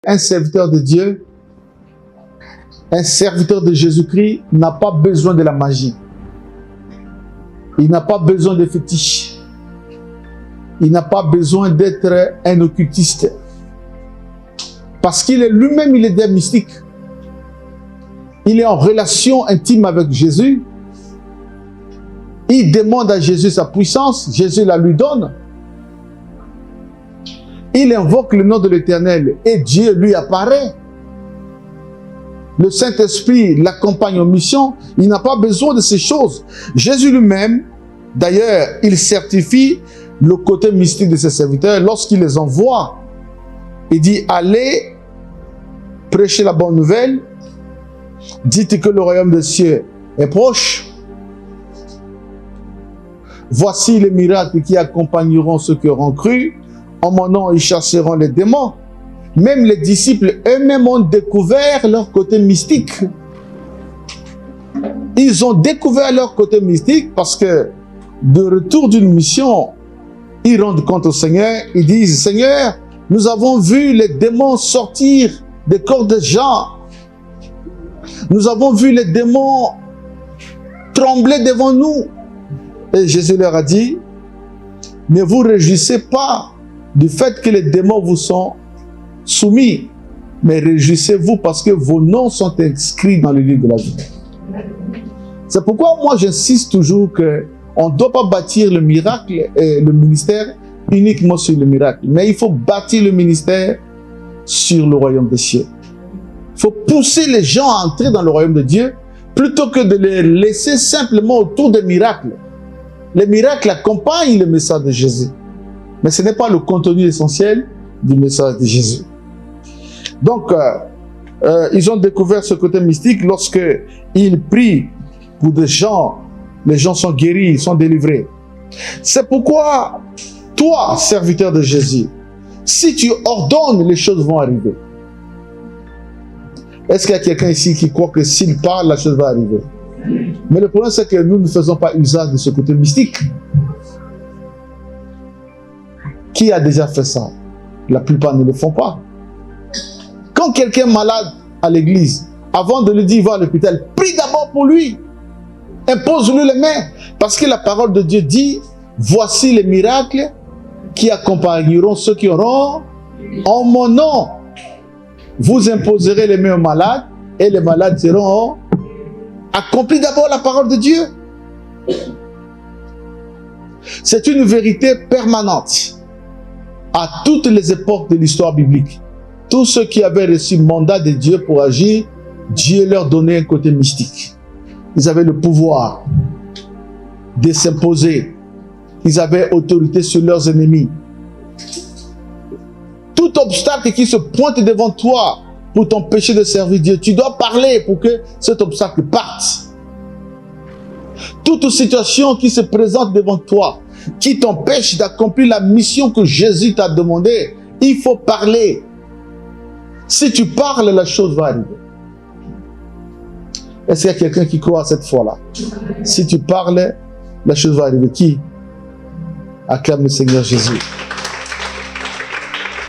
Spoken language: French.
Un serviteur de Dieu, un serviteur de Jésus-Christ n'a pas besoin de la magie. Il n'a pas besoin de fétiches. Il n'a pas besoin d'être un occultiste. Parce qu'il est lui-même, il est des mystique. Il est en relation intime avec Jésus. Il demande à Jésus sa puissance. Jésus la lui donne. Il invoque le nom de l'Éternel et Dieu lui apparaît. Le Saint-Esprit l'accompagne en mission. Il n'a pas besoin de ces choses. Jésus lui-même, d'ailleurs, il certifie le côté mystique de ses serviteurs lorsqu'il les envoie. Il dit, allez prêcher la bonne nouvelle. Dites que le royaume des cieux est proche. Voici les miracles qui accompagneront ceux qui auront cru. En mon nom, ils chasseront les démons. Même les disciples eux-mêmes ont découvert leur côté mystique. Ils ont découvert leur côté mystique parce que de retour d'une mission, ils rendent compte au Seigneur. Ils disent, Seigneur, nous avons vu les démons sortir des corps des gens. Nous avons vu les démons trembler devant nous. Et Jésus leur a dit, ne vous réjouissez pas du fait que les démons vous sont soumis, mais réjouissez-vous parce que vos noms sont inscrits dans le livre de la vie. C'est pourquoi moi j'insiste toujours qu'on ne doit pas bâtir le miracle et le ministère uniquement sur le miracle, mais il faut bâtir le ministère sur le royaume des cieux. Il faut pousser les gens à entrer dans le royaume de Dieu plutôt que de les laisser simplement autour des miracles. Les miracles accompagnent le message de Jésus. Mais ce n'est pas le contenu essentiel du message de Jésus. Donc, ils ont découvert ce côté mystique lorsque ils prient pour des gens. Les gens sont guéris, ils sont délivrés. C'est pourquoi, toi, serviteur de Jésus, si tu ordonnes, les choses vont arriver. Est-ce qu'il y a quelqu'un ici qui croit que s'il parle, la chose va arriver? Mais le problème, c'est que nous ne faisons pas usage de ce côté mystique. Qui a déjà fait ça? La plupart ne le font pas. Quand quelqu'un est malade à l'église, avant de lui dire va à l'hôpital, prie d'abord pour lui. Impose-lui les mains. Parce que la parole de Dieu dit, voici les miracles qui accompagneront ceux qui auront en mon nom. Vous imposerez les mains aux malades et les malades seront accomplis. D'abord la parole de Dieu. C'est une vérité permanente. À toutes les époques de l'histoire biblique, tous ceux qui avaient reçu le mandat de Dieu pour agir, Dieu leur donnait un côté mystique. Ils avaient le pouvoir de s'imposer. Ils avaient autorité sur leurs ennemis. Tout obstacle qui se pointe devant toi pour t'empêcher de servir Dieu, tu dois parler pour que cet obstacle parte. Toute situation qui se présente devant toi, qui t'empêche d'accomplir la mission que Jésus t'a demandé, il faut parler. Si tu parles, la chose va arriver. Est-ce qu'il y a quelqu'un qui croit à cette foi-là? Si tu parles, la chose va arriver. Qui? Acclame le Seigneur Jésus.